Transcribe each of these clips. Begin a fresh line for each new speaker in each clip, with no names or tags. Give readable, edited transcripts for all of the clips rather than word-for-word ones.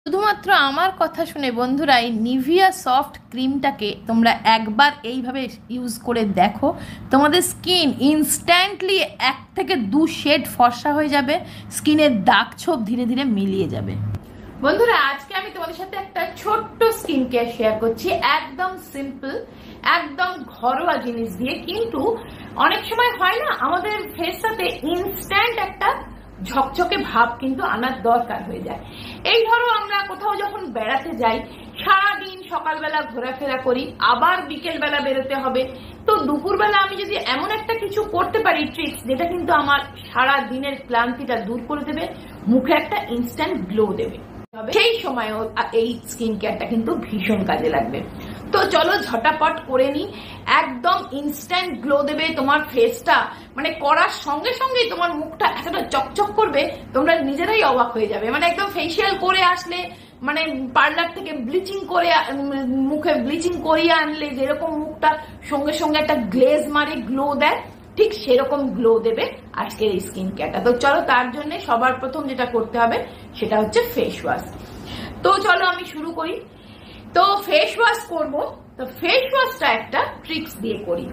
শুধুমাত্র আমার কথা শুনে বন্ধুরা এই নিভিয়া সফট ক্রিমটাকে তোমরা একবার এইভাবে ইউজ করে দেখো, তোমাদের স্কিন ইনস্ট্যান্টলি 1 থেকে 2 শেড ফর্সা হয়ে যাবে, স্কিনের দাগ ছোপ ধীরে ধীরে মিলিয়ে যাবে। বন্ধুরা আজকে আমি তোমাদের সাথে একটা ছোট্ট স্কিন কেয়ার শেয়ার করছি, একদম সিম্পল, একদম ঘরোয়া জিনিস দিয়ে। কিন্তু অনেক সময় হয় না আমাদের ফেসটাতে ইনস্ট্যান্ট একটা ঝকঝকে ভাব কিন্তু আনার দরকার হয়ে যায়। এই ধরো আমরা কোথাও যখন বেড়াতে যাই, সারাদিন সকালবেলা ঘোরাফেরা করি, আবার বিকেল বেলা বেরোতে হবে, তো দুপুরবেলা আমি যদি এমন একটা কিছু করতে পারি ট্রিক্স, যেটা কিন্তু আমার সারা দিনের ক্লান্তিটা দূর করে দেবে, মুখে একটা ইনস্ট্যান্ট গ্লো দেবে, সেই সময়ও এই স্কিন কেয়ারটা কিন্তু ভীষণ কাজে লাগবে। তো চলো ঝটাপট করে নি, একদম ইনস্ট্যান্ট গ্লো দেবে তোমার ফেসটা, মানে করার সঙ্গে সঙ্গেই তোমার মুখটা এতটা চকচক করবে তোমরা নিজেরাই অবাক হয়ে যাবে। মানে একদম ফেসিয়াল করে আসলে, মানে পার্লার থেকে ব্লিচিং করে মুখে ব্লিচিং করিয়ে আনলে যেরকম মুখটা সঙ্গে সঙ্গে একটা গ্লেজ মারে, গ্লো দেয়, ঠিক সেরকম গ্লো দেবে আজকের এই স্কিন কেয়ারটা। তো চলো তার জন্য সবার প্রথম যেটা করতে হবে সেটা হচ্ছে ফেস ওয়াশ। তো চলো আমি শুরু করি। তো ফেস ওয়াশ করবো, তো ফেস ওয়াশটা একটা ট্রিক্স দিয়ে করি।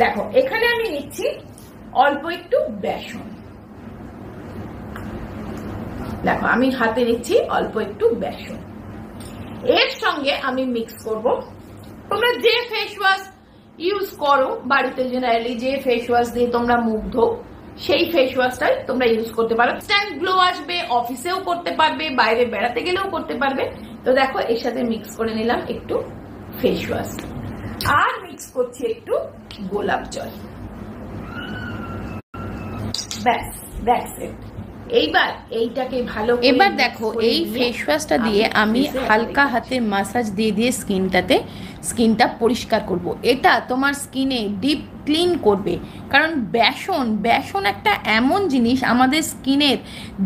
দেখো এখানে আমি নিচ্ছি অল্প একটু বেসন, দেখো আমি হাতে নিচ্ছি অল্প একটু বেসন, এর সঙ্গে আমি মিক্স করব তোমরা যে ফেস ওয়াশ ইউজ করো বাড়িতে, জেনারেলি যে ফেস ওয়াশ দিয়ে তোমরা মুখ ধো সেই ফেস ওয়াশটাই তোমরা ইউজ করতে পারো। ইনস্ট্যান্ট গ্লো আসবে, অফিসেও করতে পারবে, বাইরে বেড়াতে গেলেও করতে পারবে। তো দেখো এর সাথে মিক্স করে নিলাম একটু ফেস ওয়াশ, আর মিক্স করছি একটু গোলাপ জল, ব্যাস দ্যাটস ইট। এইবার এইটাকে ভালো, এবার দেখো এই ফেস ওয়াশটা দিয়ে আমি হালকা হাতে মাসাজ দিয়ে দিয়ে স্কিনটা পরিষ্কার করব। এটা তোমার স্কিনে ডিপ ক্লিন করবে, কারণ বেসন একটা এমন জিনিস আমাদের স্কিনের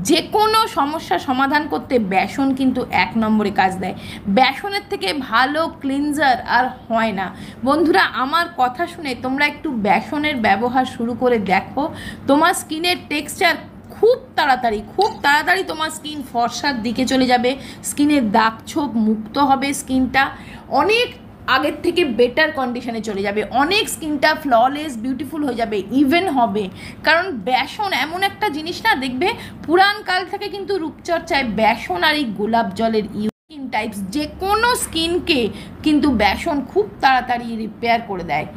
যে কোনো সমস্যা সমাধান করতে বেসন কিন্তু 1 নম্বরে কাজ দেয়। বেসনের থেকে ভালো ক্লিনজার আর হয় না। বন্ধুরা আমার কথা শুনে তোমরা একটু বেসনের ব্যবহার শুরু করে দেখো, তোমার স্কিনের টেক্সচার খুব তাড়াতাড়ি তোমার স্কিন ফর্সার দিকে চলে যাবে, স্কিনের দাগ ছোপ মুক্ত হবে, স্কিনটা অনেক আগের থেকে বেটার কন্ডিশনে চলে যাবে, অনেক স্কিনটা ফ্ললেস বিউটিফুল হয়ে যাবে, ইভেন হবে। কারণ বেসন এমন একটা জিনিস না, দেখবে পুরাণ কাল থেকে কিন্তু রূপচর্চায় বেসন আর এই গোলাপ জলের স্কিন টাইপস যে কোনো স্কিনকে কিন্তু বেসন খুব তাড়াতাড়ি রিপেয়ার করে দেয়।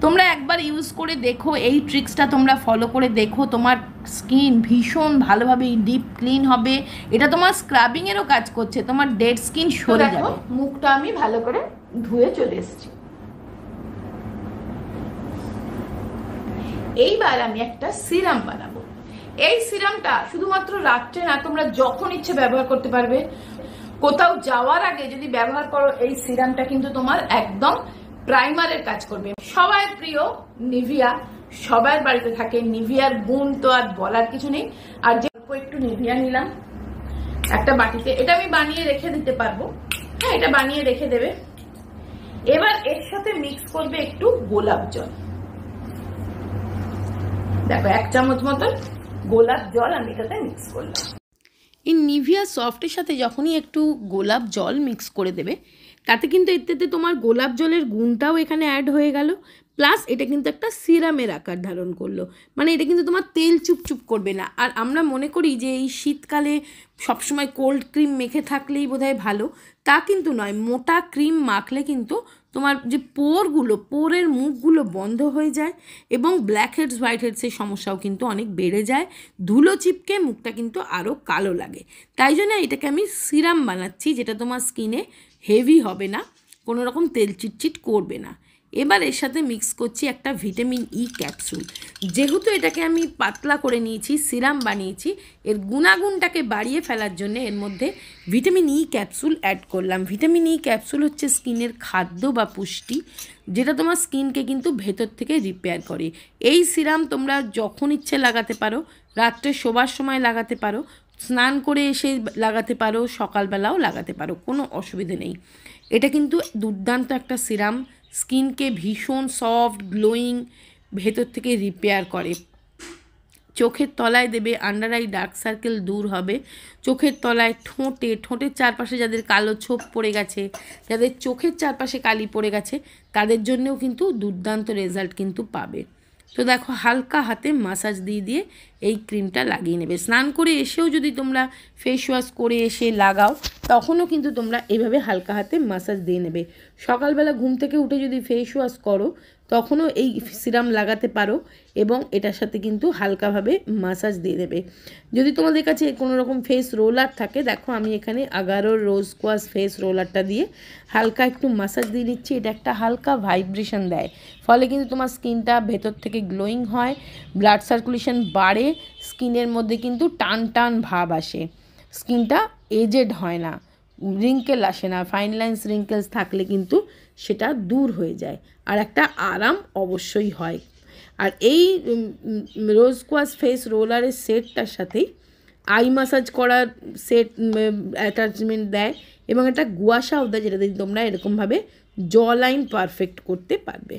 তোমরা একবার ইউজ করে দেখো, এই ট্রিক্সটা তোমরা ফলো করে দেখো, তোমার স্কিন ভীষণ ভালোভাবে ডিপ ক্লিন হবে। এটা তোমার স্ক্রাবিংয়েরও কাজ করছে, তোমার ডেড স্কিন সরে যাবে। মুখটা আমি ভালো করে ধুয়ে চলে এসেছি। এইবার আমি একটা সিরাম বানাবো। এই সিরামটা শুধুমাত্র রাত্রে না, তোমরা যখন ইচ্ছে ব্যবহার করতে পারবে। কোথাও যাওয়ার আগে যদি ব্যবহার করো এই সিরামটা কিন্তু তোমার একদম প্রাইমারের কাজ করবে। সবার প্রিয় নিভিয়া, সবার বাড়িতে থাকে, নিভিয়ার গুণ তো আর বলার কিছু নেই। আর যে একটু নিভিয়া নিলাম একটা বাটিতে, এটা আমি বানিয়ে রেখে দিতে পারবো, হ্যাঁ এটা বানিয়ে রেখে দেবে। এবার এর সাথে মিক্স করবে একটু গোলাপ জল, দেখো 1 চামচ মতন গোলাপ জল আমি এটাতে মিক্স করলাম। এই নিভিয়া সফটের সাথে যখনই একটু গোলাপ জল মিক্স করে দেবে, তাতে কিন্তু এতে তোমার গোলাপ জলের গুণটাও এখানে অ্যাড হয়ে গেল, প্লাস এটা কিন্তু একটা সিরামের আকার ধারণ করলো, মানে এটা কিন্তু তোমার তেল চুপচুপ করবে না। আর আমরা মনে করি যে এই শীতকালে সবসময় কোল্ড ক্রিম মেখে থাকলেই বোধহয় ভালো, তা কিন্তু নয়। মোটা ক্রিম মাখলে কিন্তু তোমার যে পোরের মুখগুলো বন্ধ হয়ে যায়, এবং ব্ল্যাক হেডস হোয়াইট হেডসের সমস্যাও কিন্তু অনেক বেড়ে যায়, ধুলো চিপকে মুখটা কিন্তু আরও কালো লাগে। তাই জন্য এটাকে আমি সিরাম বানাচ্ছি, যেটা তোমার স্কিনে হেভি হবে না, কোনো রকম তেল চিটচিট করবে না। এবার এর সাথে মিক্স করছি একটা ভিটামিন ই ক্যাপসুল। যেহেতু এটাকে আমি পাতলা করে নিয়েছি, সিরাম বানিয়েছি, এর গুণাগুণটাকে বাড়িয়ে ফেলার জন্য এর মধ্যে ভিটামিন ই ক্যাপসুল অ্যাড করলাম। ভিটামিন ই ক্যাপসুল হচ্ছে স্কিনের খাদ্য বা পুষ্টি, যেটা তোমার স্কিনকে কিন্তু ভেতর থেকে রিপেয়ার করে। এই সিরাম তোমরা যখন ইচ্ছে লাগাতে পারো, রাত্রে শোবার সময় লাগাতে পারো, স্নান করে এসে লাগাতে পারো, সকালবেলাও লাগাতে পারো, কোনো অসুবিধে নেই। এটা কিন্তু দুর্দান্ত একটা সিরাম, স্কিনকে ভীষণ সফট গ্লোয়িং ভেতর থেকে রিপেয়ার করে। চোখের তলায় দেবে, আন্ডার আই ডার্ক সার্কেল দূর হবে। চোখের তলায়, ঠোঁটের চারপাশে যাদের কালো ছোপ পড়ে গেছে, যাদের চোখের চারপাশে কালি পড়ে গেছে, তাদের জন্যও কিন্তু দুর্দান্ত রেজাল্ট কিন্তু পাবে। তো দেখো হালকা হাতে মাসাজ দিয়ে দিয়ে এই ক্রিমটা লাগিয়ে নেবে। স্নান করে এসেও যদি তোমরা ফেস ওয়াশ করে এসে লাগাও, তখনও কিন্তু তোমরা এইভাবে হালকা হাতে মাসাজ দিয়ে নেবে। সকালবেলা ঘুম থেকে উঠে যদি ফেস ওয়াশ করো, তখনও এই সিরাম লাগাতে পারো এবং এটার সাথে কিন্তু হালকাভাবে মাসাজ দিয়ে দেবে। যদি তোমাদের কাছে কোনো রকম ফেস রোলার থাকে, দেখো আমি এখানে আগারোর রোজ কোয়াশ ফেস রোলারটা দিয়ে হালকা একটু মাসাজ দিয়ে নিচ্ছি। এটা একটা হালকা ভাইব্রেশন দেয়, ফলে কিন্তু তোমার স্কিনটা ভেতর থেকে গ্লোয়িং হয়, ব্লাড সার্কুলেশন বাড়ে, স্কিনের মধ্যে কিন্তু টান টান ভাব আসে, স্কিনটা এজেড হয় না, রিঙ্কেল আসে না, ফাইন লাইন্স রিঙ্কেলস থাকলে কিন্তু সেটা দূর হয়ে যায়, আর একটা আরাম অবশ্যই হয়। আর এই রোজ কোয়াশ ফেস রোলারের সেটটার সাথেই আই মাসাজ করার সেট অ্যাটাচমেন্ট দেয় এবং একটা গুয়াশাও দেয়, যেটা দিয়ে তোমরা এরকমভাবে জ লাইন পারফেক্ট করতে পারবে।